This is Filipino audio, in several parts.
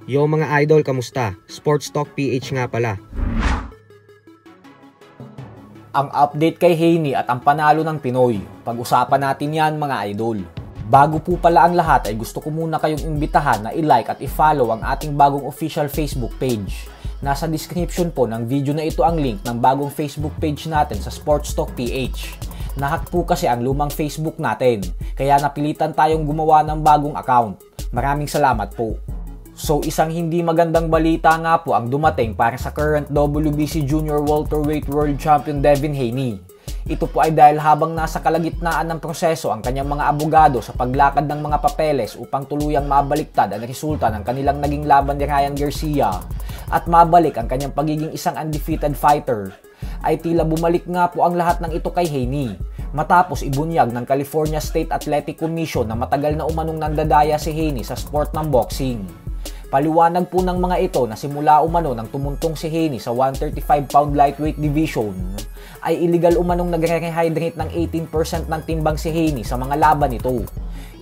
Yo mga idol, kamusta? Sports Talk PH nga pala. Ang update kay Haney at ang panalo ng Pinoy. Pag-usapan natin yan mga idol. Bago po pala ang lahat ay gusto ko muna kayong imbitahan na i-like at i-follow ang ating bagong official Facebook page. Nasa description po ng video na ito ang link ng bagong Facebook page natin sa Sports Talk PH. Nahack po kasi ang lumang Facebook natin, kaya napilitan tayong gumawa ng bagong account. Maraming salamat po. So isang hindi magandang balita nga po ang dumating para sa current WBC Junior Welterweight World Champion Devin Haney. Ito po ay dahil habang nasa kalagitnaan ng proseso ang kanyang mga abogado sa paglakad ng mga papeles upang tuluyang mabaliktad ang resulta ng kanilang naging laban ni Ryan Garcia at mabalik ang kanyang pagiging isang undefeated fighter, ay tila bumalik nga po ang lahat ng ito kay Haney matapos ibunyag ng California State Athletic Commission na matagal na umanong nandadaya si Haney sa sport ng boxing. Paliwanag po ng mga ito na simula umano nang tumuntong si Haney sa 135-pound lightweight division, ay illegal umanong nagre-rehydrate ng 18% ng timbang si Haney sa mga laban nito.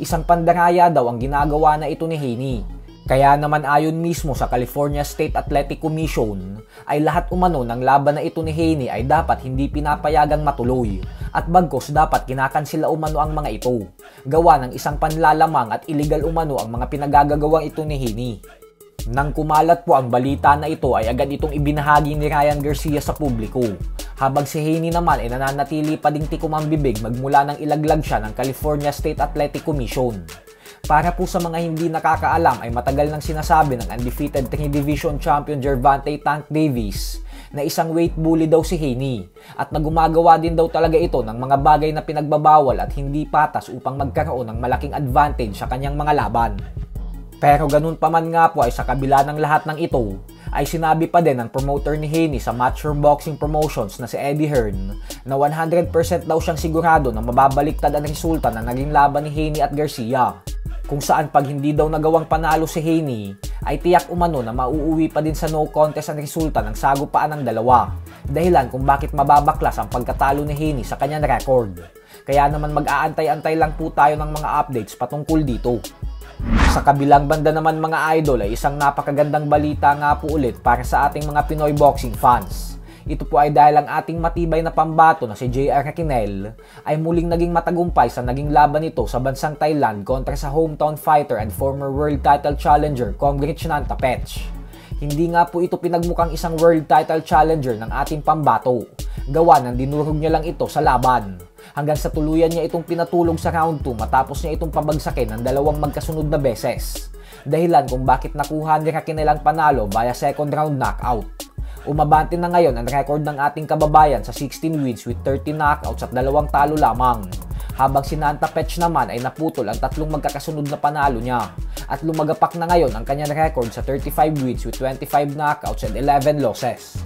Isang pandaraya daw ang ginagawa na ito ni Haney. Kaya naman ayon mismo sa California State Athletic Commission, ay lahat umano ng laban na ito ni Haney ay dapat hindi pinapayagang matuloy at bagkos dapat kinakansela umano ang mga ito. Gawa ng isang panlalamang at illegal umano ang mga pinagagagawang ito ni Haney. Nang kumalat po ang balita na ito ay agad itong ibinahagi ni Ryan Garcia sa publiko. Habang si Haney naman ay nananatili pa ding tikom ang bibig magmula nang ilaglag siya ng California State Athletic Commission. Para po sa mga hindi nakakaalam ay matagal nang sinasabi ng undefeated 3-division champion Gervonta Tank Davis na isang weight bully daw si Haney at na gumagawa din daw talaga ito ng mga bagay na pinagbabawal at hindi patas upang magkaroon ng malaking advantage sa kanyang mga laban. Pero ganun pa man nga po ay sa kabila ng lahat ng ito, ay sinabi pa din ng promoter ni Haney sa Matchroom Boxing Promotions na si Eddie Hearn na 100% daw siyang sigurado na mababaliktad ang resulta na naging laban ni Haney at Garcia. Kung saan pag hindi daw nagawang panalo si Haney, ay tiyak umano na mauuwi pa din sa no contest ang resulta ng sagupaan ng dalawa. Dahilan kung bakit mababaklas ang pagkatalo ni Haney sa kanyang record. Kaya naman mag-aantay-antay lang po tayo ng mga updates patungkol dito. Sa kabilang banda naman mga idol ay isang napakagandang balita nga po ulit para sa ating mga Pinoy boxing fans. Ito po ay dahil ang ating matibay na pambato na si JR Raquinel ay muling naging matagumpay sa naging laban nito sa bansang Thailand kontra sa hometown fighter and former world title challenger Comrade Tapech. Hindi nga po ito pinagmukhang isang world title challenger ng ating pambato. Gawa ng dinurog niya lang ito sa laban. Hanggang sa tuluyan niya itong pinatulog sa round 2 matapos niya itong pabagsakin ng dalawang magkasunod na beses. Dahilan kung bakit nakuha ni Raquinel ang panalo via second round knockout. Umabante na ngayon ang record ng ating kababayan sa 16 wins with 30 knockouts at 2 talo lamang. Habang si Tapech naman ay naputol ang 3 magkakasunod na panalo niya. At lumagapak na ngayon ang kanyang record sa 35 wins with 25 knockouts and 11 losses.